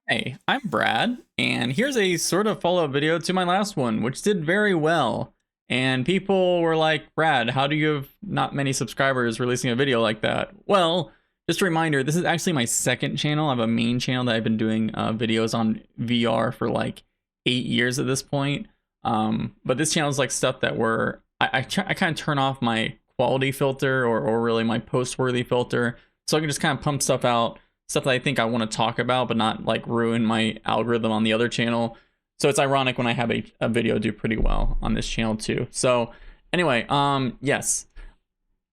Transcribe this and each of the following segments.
Hey, I'm Brad, and here's a sort of follow-up video to my last one, which did very well. And people were like, Brad, how do you have not many subscribers releasing a video like that? Well, just a reminder, this is actually my second channel. I have a main channel that I've been doing videos on VR for like 8 years at this point. But this channel is like stuff that I kind of turn off my quality filter or really my post-worthy filter, so I can just kind of pump stuff out, stuff that I think I want to talk about, but not like ruin my algorithm on the other channel. So it's ironic when I have a video do pretty well on this channel too. So anyway, yes,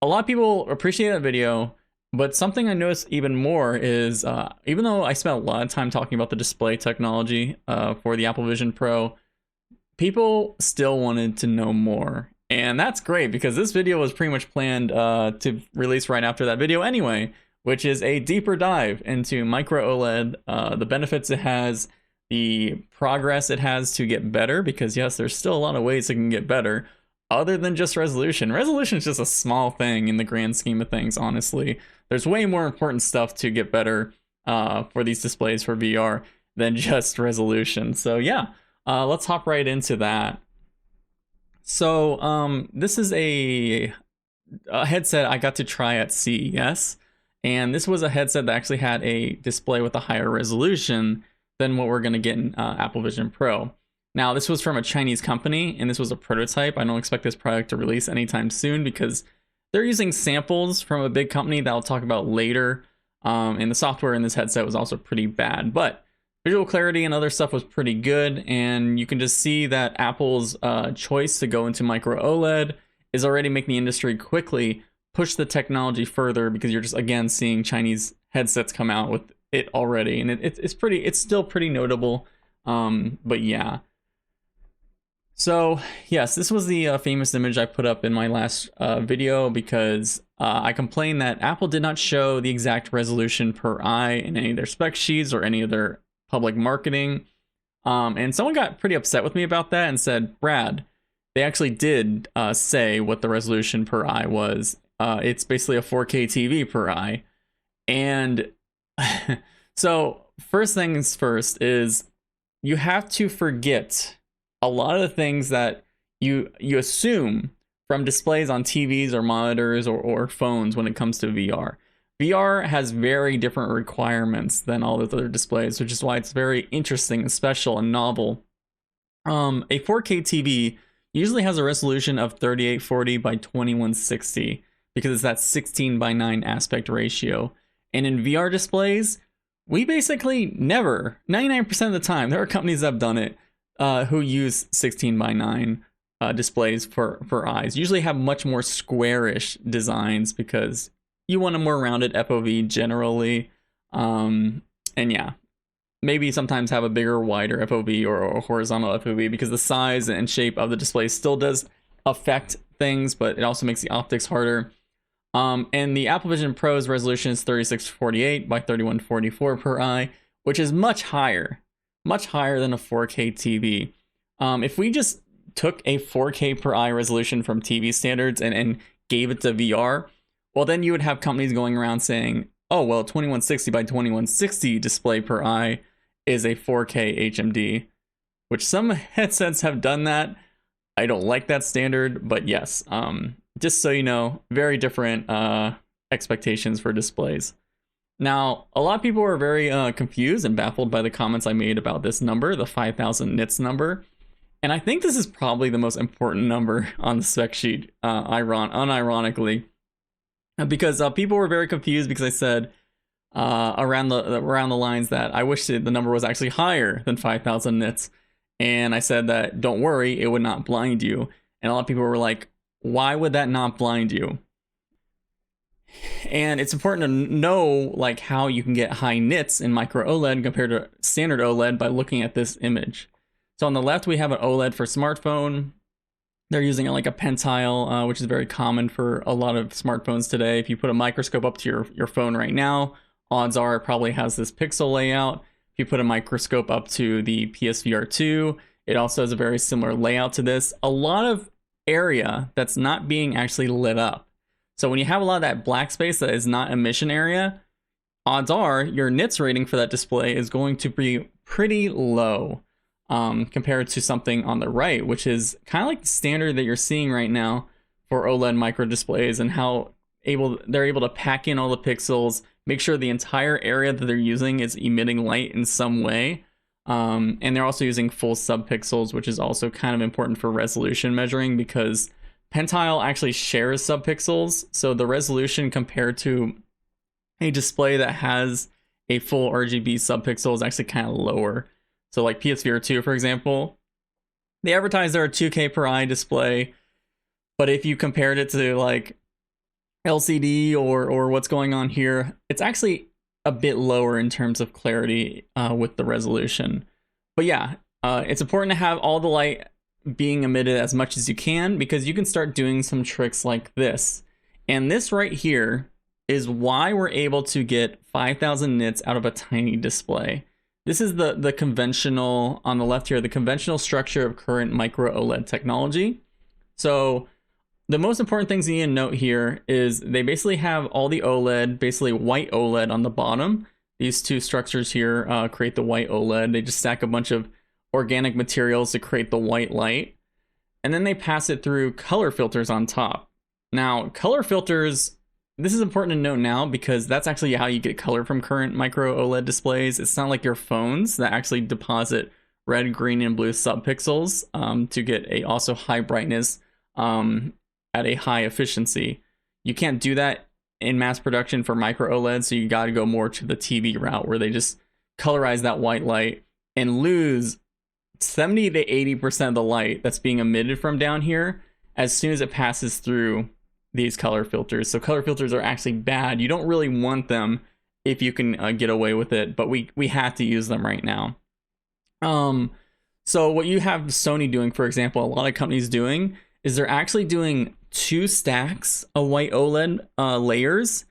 a lot of people appreciate that video, but something I noticed even more is even though I spent a lot of time talking about the display technology for the Apple Vision Pro, people still wanted to know more. And that's great because this video was pretty much planned to release right after that video anyway, which is a deeper dive into micro OLED, the benefits it has, the progress it has to get better, because yes, there's still a lot of ways it can get better other than just resolution. Resolution is just a small thing in the grand scheme of things, honestly. There's way more important stuff to get better for these displays for VR than just resolution. So yeah, let's hop right into that. So this is a headset I got to try at CES. And this was a headset that actually had a display with a higher resolution than what we're going to get in Apple Vision Pro. Now, this was from a Chinese company, and this was a prototype. I don't expect this product to release anytime soon because they're using samples from a big company that I'll talk about later. And the software in this headset was also pretty bad, but visual clarity and other stuff was pretty good. And you can just see that Apple's choice to go into micro OLED is already making the industry quickly push the technology further, because you're just again seeing Chinese headsets come out with it already, and it's still pretty notable. But yeah. So yes, this was the famous image I put up in my last video, because I complained that Apple did not show the exact resolution per eye in any of their spec sheets or any of their public marketing. And someone got pretty upset with me about that and said, Brad, they actually did say what the resolution per eye was. It's basically a 4K TV per eye. And so first things first is you have to forget a lot of the things that you assume from displays on TVs or monitors or phones when it comes to VR. VR has very different requirements than all those other displays, which is why it's very interesting and special and novel. A 4K TV usually has a resolution of 3840 by 2160. Because it's that 16:9 aspect ratio. And in VR displays, we basically never, 99% of the time, there are companies that have done it who use 16:9 displays for eyes. Usually have much more squarish designs because you want a more rounded FOV generally. And yeah, maybe sometimes have a bigger, wider FOV or a horizontal FOV, because the size and shape of the display still does affect things, but it also makes the optics harder. And the Apple Vision Pro's resolution is 3648 by 3144 per eye, which is much higher than a 4K TV. If we just took a 4K per eye resolution from TV standards and gave it to VR, well, then you would have companies going around saying, oh, well, 2160 by 2160 display per eye is a 4K HMD, which some headsets have done that. I don't like that standard, but yes, just so you know, very different expectations for displays. Now, a lot of people were very confused and baffled by the comments I made about this number, the 5000 nits number. And I think this is probably the most important number on the spec sheet, unironically, because people were very confused because I said around the lines that I wish the number was actually higher than 5000 nits. And I said that, don't worry, it would not blind you. And a lot of people were like, why would that not blind you? And it's important to know like how you can get high nits in micro OLED compared to standard OLED by looking at this image. So on the left, we have an OLED for smartphone. They're using like a pentile, which is very common for a lot of smartphones today. If you put a microscope up to your phone right now, odds are it probably has this pixel layout. If you put a microscope up to the PSVR 2, it also has a very similar layout to this. A lot of area that's not being actually lit up. So when you have a lot of that black space that is not emission area, odds are your nits rating for that display is going to be pretty low compared to something on the right, which is kind of like the standard that you're seeing right now for OLED micro displays, and how they're able to pack in all the pixels, make sure the entire area that they're using is emitting light in some way. And they're also using full subpixels, which is also kind of important for resolution measuring, because Pentile actually shares subpixels. So the resolution compared to a display that has a full RGB subpixel is actually kind of lower. So like PSVR 2, for example, they advertise they're a 2K per eye display, but if you compared it to like LCD or what's going on here, it's actually a bit lower in terms of clarity with the resolution. But yeah, it's important to have all the light being emitted as much as you can, because you can start doing some tricks like this. And this right here is why we're able to get 5,000 nits out of a tiny display. This is the conventional, on the left here, the conventional structure of current micro OLED technology. So the most important things you need to note here is they basically have all the OLED, basically white OLED on the bottom. These two structures here create the white OLED. They just stack a bunch of organic materials to create the white light. And then they pass it through color filters on top. Now, color filters, this is important to note now, because that's actually how you get color from current micro OLED displays. It's not like your phones that actually deposit red, green, and blue subpixels to get a also high brightness at a high efficiency. You can't do that in mass production for micro OLED, so you got to go more to the TV route, where they just colorize that white light and lose 70 to 80% of the light that's being emitted from down here as soon as it passes through these color filters. So color filters are actually bad. You don't really want them if you can get away with it, but we have to use them right now. So what you have Sony doing, for example, a lot of companies doing, is they're actually doing 2 stacks of white OLED layers,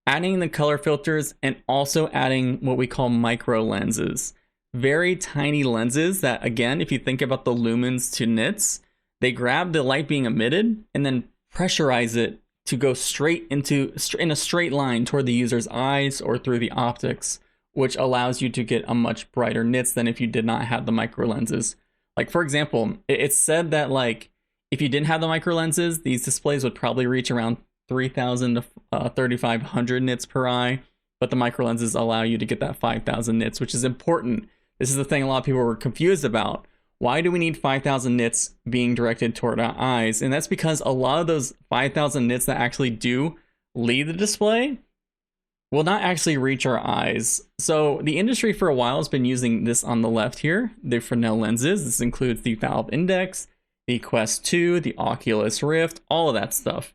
adding the color filters, and also adding what we call micro lenses. Very tiny lenses that, again, if you think about the lumens to nits, they grab the light being emitted and then pressurize it to go straight in a straight line toward the user's eyes or through the optics, which allows you to get a much brighter nits than if you did not have the micro lenses. Like, for example, it's said that like if you didn't have the micro lenses, these displays would probably reach around 3,000 to 3,500 nits per eye, but the micro lenses allow you to get that 5,000 nits, which is important. This is the thing a lot of people were confused about. Why do we need 5,000 nits being directed toward our eyes? And that's because a lot of those 5,000 nits that actually do leave the display will not actually reach our eyes. So the industry for a while has been using this on the left here, the Fresnel lenses. This includes the Valve Index, the Quest 2, the Oculus Rift, all of that stuff.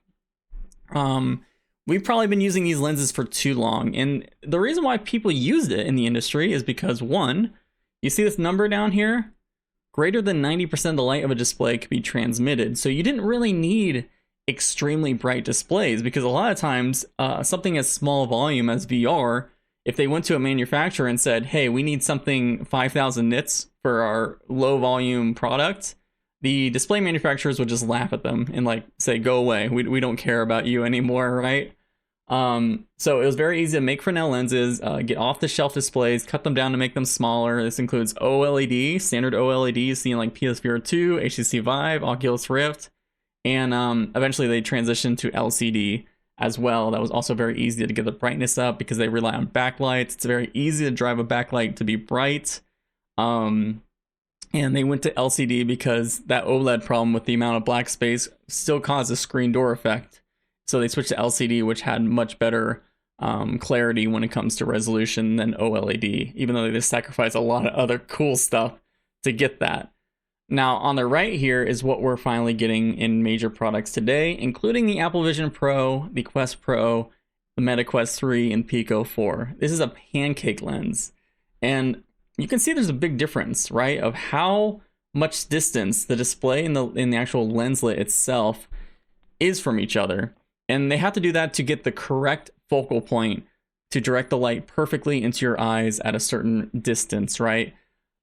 We've probably been using these lenses for too long. And the reason why people used it in the industry is because, one, you see this number down here? Greater than 90% of the light of a display could be transmitted. So you didn't really need extremely bright displays, because a lot of times something as small volume as VR, if they went to a manufacturer and said, hey, we need something 5,000 nits for our low volume product, the display manufacturers would just laugh at them and like say, go away, we don't care about you anymore, right? So it was very easy to make Fresnel lenses, get off the shelf displays, cut them down to make them smaller. This includes OLED, standard OLEDs seen like PSVR 2, HTC Vive, Oculus Rift, and eventually they transitioned to LCD as well. That was also very easy to get the brightness up because they rely on backlights. It's very easy to drive a backlight to be bright. And they went to LCD because that OLED problem with the amount of black space still caused a screen door effect. So they switched to LCD, which had much better clarity when it comes to resolution than OLED, even though they just sacrificed a lot of other cool stuff to get that. Now, on the right here is what we're finally getting in major products today, including the Apple Vision Pro, the Quest Pro, the Meta Quest 3, and Pico 4. This is a pancake lens. And you can see there's a big difference, right, of how much distance the display in the actual lenslet itself is from each other. And they have to do that to get the correct focal point to direct the light perfectly into your eyes at a certain distance, right?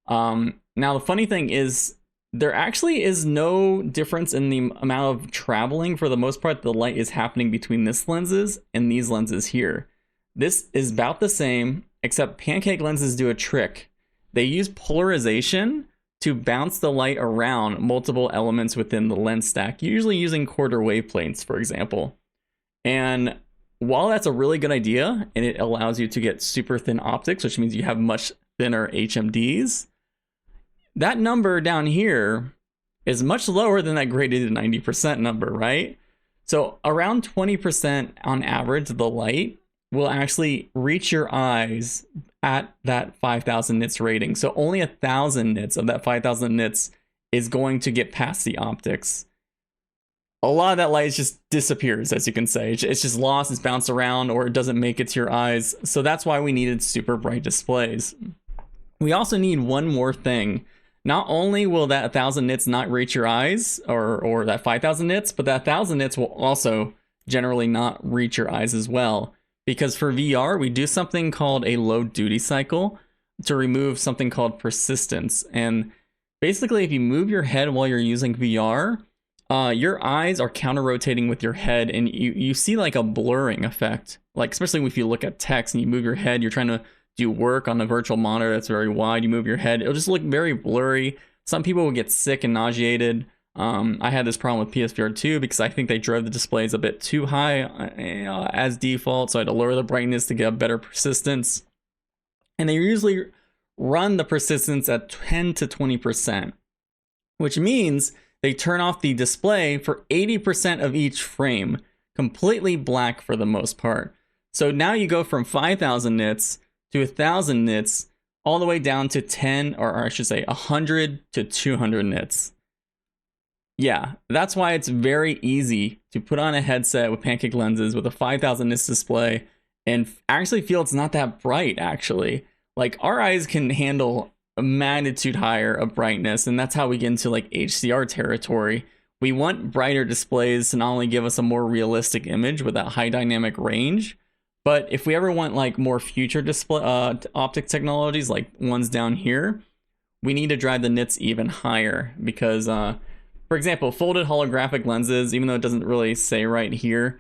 Now, the funny thing is, there actually is no difference in the amount of traveling. For the most part, the light is happening between this lenses and these lenses here. This is about the same, except pancake lenses do a trick. They use polarization to bounce the light around multiple elements within the lens stack, usually using quarter wave planes, for example. And while that's a really good idea, and it allows you to get super thin optics, which means you have much thinner HMDs, that number down here is much lower than that graded to 90% number, right? So around 20% on average, the light will actually reach your eyes at that 5,000 nits rating. So only 1,000 nits of that 5,000 nits is going to get past the optics. A lot of that light just disappears, as you can say. It's just lost, it's bounced around, or it doesn't make it to your eyes. So that's why we needed super bright displays. We also need one more thing. Not only will that 1,000 nits not reach your eyes, or that 5,000 nits, but that 1,000 nits will also generally not reach your eyes as well. Because for VR, we do something called a low duty cycle to remove something called persistence. And basically, if you move your head while you're using VR, your eyes are counter-rotating with your head, and you see like a blurring effect. Like, especially if you look at text and you move your head, you're trying to do work on a virtual monitor that's very wide, you move your head, it'll just look very blurry. Some people will get sick and nauseated. I had this problem with PSVR 2 because I think they drove the displays a bit too high as default, so I had to lower the brightness to get a better persistence. And they usually run the persistence at 10 to 20%, which means they turn off the display for 80% of each frame, completely black for the most part. So now you go from 5,000 nits to 1,000 nits, all the way down to 10, or I should say 100 to 200 nits. Yeah, that's why it's very easy to put on a headset with pancake lenses with a 5,000 nits display and actually feel it's not that bright, actually. Like, our eyes can handle a magnitude higher of brightness, and that's how we get into like HDR territory. We want brighter displays to not only give us a more realistic image with that high dynamic range, but if we ever want like more future display optic technologies, like ones down here, we need to drive the nits even higher because for example, folded holographic lenses, even though it doesn't really say right here,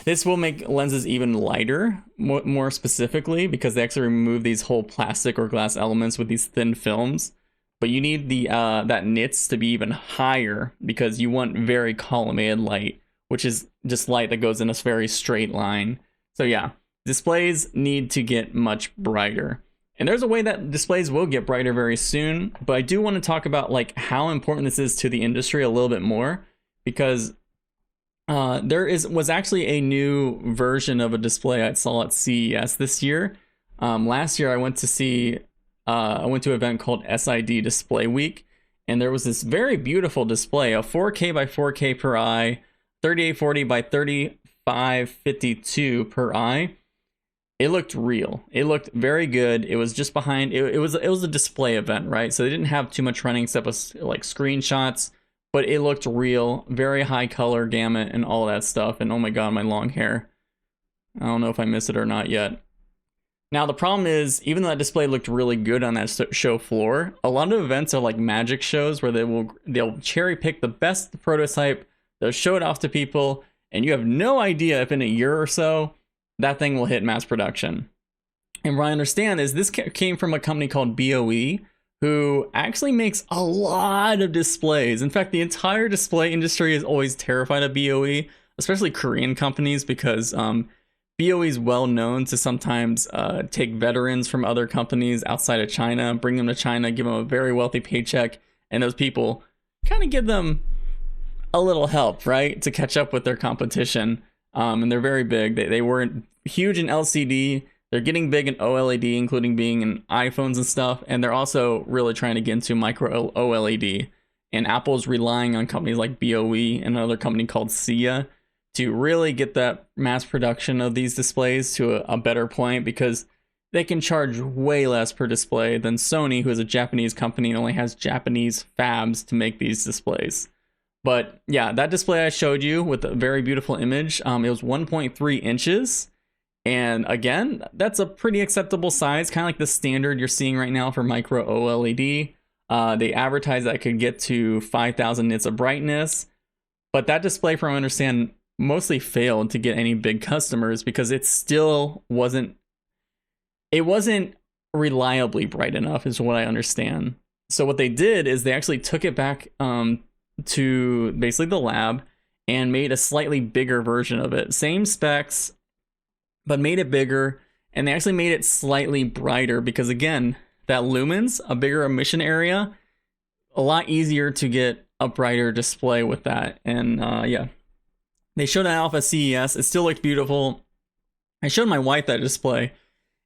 this will make lenses even lighter, more specifically, because they actually remove these whole plastic or glass elements with these thin films. But you need the that nits to be even higher because you want very collimated light, which is just light that goes in a very straight line. So yeah, displays need to get much brighter. And there's a way that displays will get brighter very soon, but I do want to talk about like how important this is to the industry a little bit more, because was actually a new version of a display I saw at CES this year. Last year I went to an event called SID Display Week, and there was this very beautiful display, a 4K by 4K per eye, 3840 by 3552 per eye. It looked real. It looked very good. It was just behind. It was a display event, right? So they didn't have too much running except like screenshots, but it looked real. Very high color gamut and all that stuff. And oh my god, my long hair. I don't know if I missed it or not yet. Now the problem is, even though that display looked really good on that show floor, a lot of events are like magic shows where they'll cherry pick the best prototype. They'll show it off to people, and you have no idea if in a year or so that thing will hit mass production. And what I understand is this came from a company called BOE, who actually makes a lot of displays. In fact, the entire display industry is always terrified of BOE, especially Korean companies, because BOE is well known to sometimes take veterans from other companies outside of China, bring them to China, give them a very wealthy paycheck, and those people kind of give them a little help, right, to catch up with their competition. And they're very big. They weren't huge in LCD. They're getting big in OLED, including being in iPhones and stuff. And they're also really trying to get into Micro-OLED. And Apple's relying on companies like BOE and another company called SIA to really get that mass production of these displays to a better point, because they can charge way less per display than Sony, who is a Japanese company and only has Japanese fabs to make these displays. But yeah, that display I showed you with a very beautiful image, it was 1.3 inches. And again, that's a pretty acceptable size, kind of like the standard you're seeing right now for Micro-OLED. They advertise that it could get to 5,000 nits of brightness. But that display, from what I understand, mostly failed to get any big customers because it still wasn't reliably bright enough, is what I understand. So what they did is they actually took it back to basically the lab and made a slightly bigger version of it. Same specs, but made it bigger, and they actually made it slightly brighter because, again, that lumens, a bigger emission area, a lot easier to get a brighter display with that. And yeah, they showed it off at CES. It still looked beautiful. I showed my wife that display,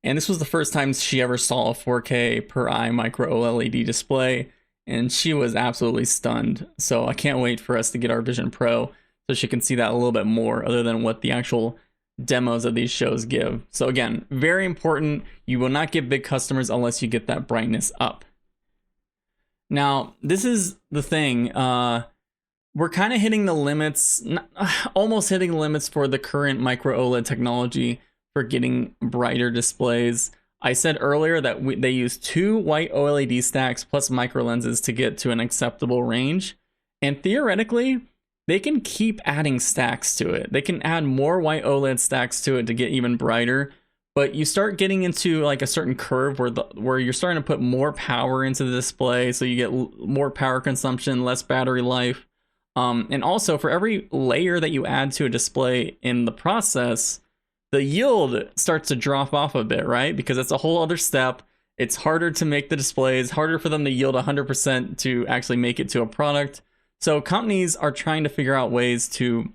and this was the first time she ever saw a 4K per eye micro OLED display, and she was absolutely stunned. So I can't wait for us to get our Vision Pro so she can see that a little bit more other than what the actual demos of these shows give. So again, very important. You will not get big customers unless you get that brightness up. Now, this is the thing. We're kind of hitting the limits, almost hitting the limits for the current micro OLED technology for getting brighter displays. I said earlier that they use 2 white OLED stacks plus micro lenses to get to an acceptable range. And theoretically, they can keep adding stacks to it. They can add more white OLED stacks to it to get even brighter. But you start getting into like a certain curve where you're starting to put more power into the display, so you get more power consumption, less battery life. And also, for every layer that you add to a display in the process, the yield starts to drop off a bit, right? Because it's a whole other step. It's harder to make the displays, harder for them to yield 100% to actually make it to a product. So companies are trying to figure out ways to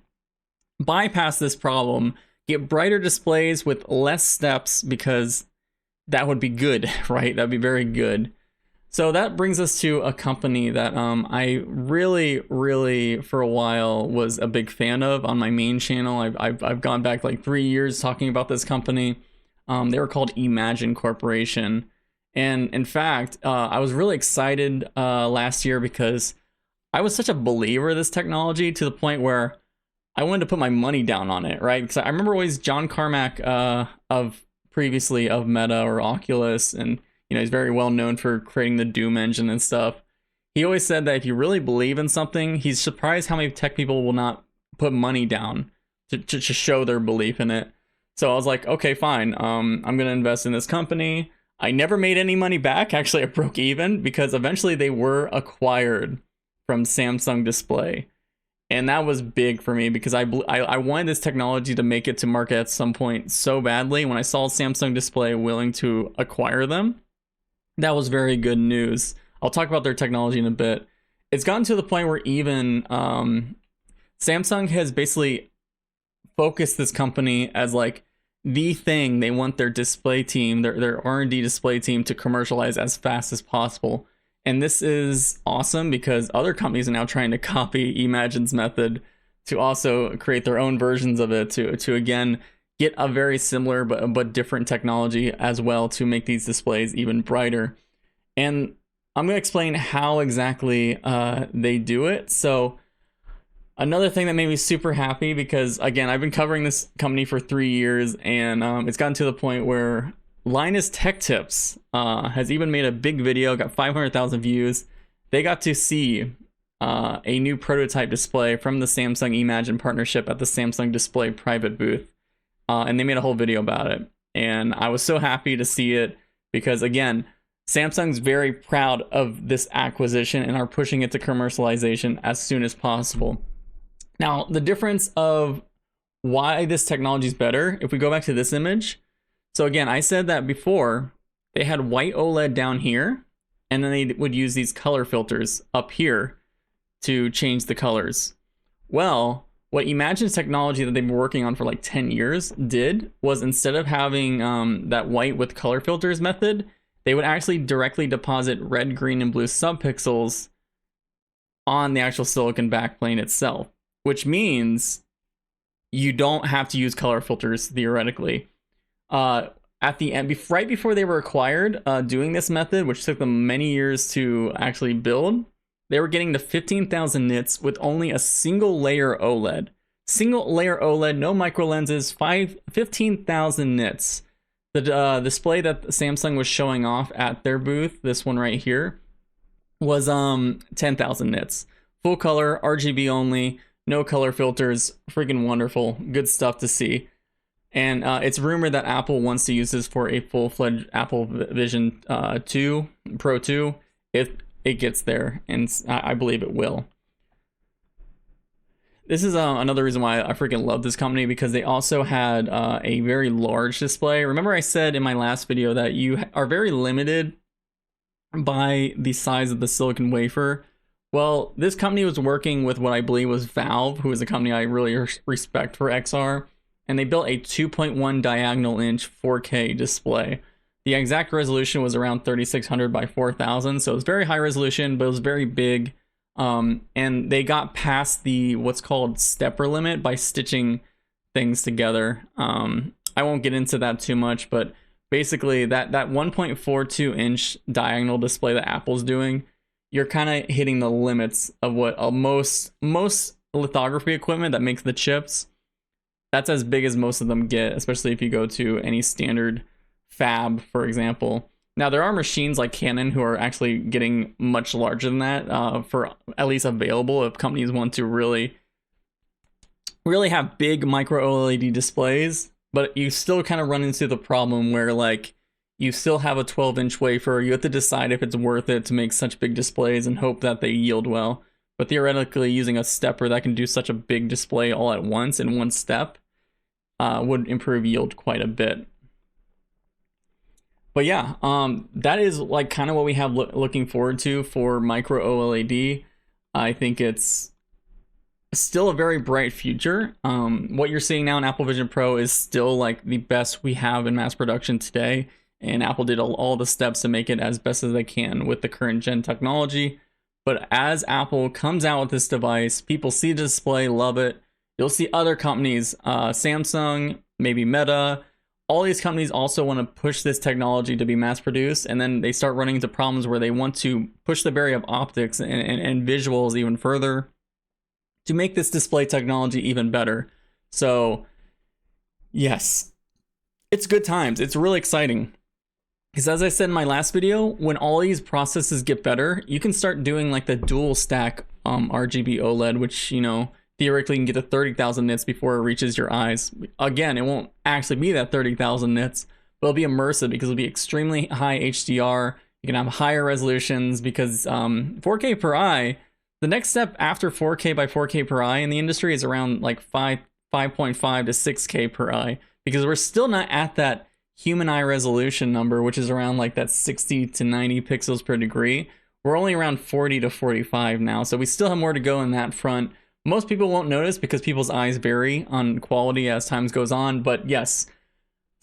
bypass this problem, get brighter displays with less steps, because that would be good, right? That'd be very good. So that brings us to a company that I really for a while was a big fan of on my main channel. I've gone back like 3 years talking about this company. They were called Imagine Corporation. And in fact, I was really excited last year because I was such a believer of this technology to the point where I wanted to put my money down on it, right? Because I remember always John Carmack of previously of Meta or Oculus, and you know, he's very well known for creating the Doom engine and stuff. He always said that if you really believe in something, he's surprised how many tech people will not put money down to show their belief in it. So I was like, okay, fine. I'm going to invest in this company. I never made any money back. Actually, I broke even because eventually they were acquired from Samsung Display. And that was big for me because I wanted this technology to make it to market at some point so badly. When I saw Samsung Display willing to acquire them, that was very good news. I'll talk about their technology in a bit. It's gotten to the point where even Samsung has basically focused this company as like the thing they want their display team, their R&D display team, to commercialize as fast as possible. And this is awesome because other companies are now trying to copy Imagine's method to also create their own versions of it to again get a very similar but different technology as well to make these displays even brighter. And I'm going to explain how exactly they do it. So another thing that made me super happy, because again, I've been covering this company for 3 years, and it's gotten to the point where Linus Tech Tips has even made a big video, got 500,000 views. They got to see a new prototype display from the Samsung Imagine partnership at the Samsung Display private booth. And they made a whole video about it. And I was so happy to see it because, again, Samsung's very proud of this acquisition and are pushing it to commercialization as soon as possible. Now, the difference of why this technology is better, if we go back to this image. So again, I said that before, they had white OLED down here, and then they would use these color filters up here to change the colors. Well, what Imagine's technology that they've been working on for like 10 years did was, instead of having that white with color filters method, they would actually directly deposit red, green, and blue subpixels on the actual silicon backplane itself, which means you don't have to use color filters theoretically. At the end, right before they were acquired, doing this method, which took them many years to actually build, they were getting to 15,000 nits with only a single layer OLED. Single layer OLED, no micro lenses, 15,000 nits. The display that Samsung was showing off at their booth, this one right here, was 10,000 nits. Full color, RGB only, no color filters, freaking wonderful, good stuff to see. And it's rumored that Apple wants to use this for a full-fledged Apple Vision 2 Pro 2 if it gets there, and I believe it will. This is another reason why I freaking love this company, because they also had a very large display. Remember I said in my last video that you are very limited by the size of the silicon wafer. Well, this company was working with what I believe was Valve, who is a company I really respect for XR, and they built a 2.1 diagonal inch 4K display. The exact resolution was around 3600 by 4000, so it was very high resolution, but it was very big. And they got past the what's called stepper limit by stitching things together. I won't get into that too much, but basically that 1.42 inch diagonal display that Apple's doing, you're kind of hitting the limits of what most lithography equipment that makes the chips. That's as big as most of them get, especially if you go to any standard fab, for example. Now, there are machines like Canon who are actually getting much larger than that, for at least available if companies want to really have big micro-OLED displays, but you still kind of run into the problem where, like, you still have a 12-inch wafer. You have to decide if it's worth it to make such big displays and hope that they yield well. But theoretically, using a stepper that can do such a big display all at once in one step would improve yield quite a bit. But yeah, that is like kind of what we have looking forward to for Micro-OLED. I think it's still a very bright future. What you're seeing now in Apple Vision Pro is still like the best we have in mass production today. And Apple did all the steps to make it as best as they can with the current gen technology. But as Apple comes out with this device, people see the display, love it. You'll see other companies, Samsung, maybe Meta, all these companies also want to push this technology to be mass produced, and then they start running into problems where they want to push the barrier of optics and visuals even further to make this display technology even better. So yes, it's good times. It's really exciting. Because as I said in my last video, when all these processes get better, you can start doing like the dual stack RGB OLED, which, you know, theoretically you can get to 30,000 nits before it reaches your eyes. Again, it won't actually be that 30,000 nits, but it'll be immersive because it'll be extremely high HDR. You can have higher resolutions because 4K per eye, the next step after 4K by 4K per eye in the industry is around like 5.5 to 6K per eye, because we're still not at that human eye resolution number, which is around like that 60 to 90 pixels per degree. We're only around 40 to 45 now, so we still have more to go in that front. Most people won't notice because people's eyes vary on quality as time goes on, but yes,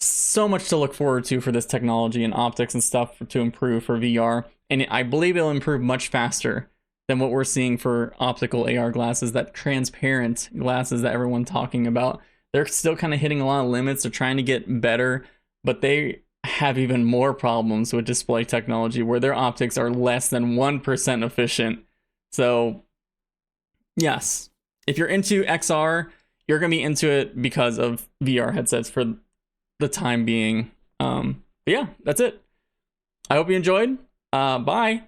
so much to look forward to for this technology and optics and stuff to improve for VR. And I believe it'll improve much faster than what we're seeing for optical AR glasses, that transparent glasses that everyone's talking about. They're still kind of hitting a lot of limits. They're trying to get better, but they have even more problems with display technology where their optics are less than 1% efficient. So yes, if you're into XR, you're going to be into it because of VR headsets for the time being. But yeah, that's it. I hope you enjoyed. Bye.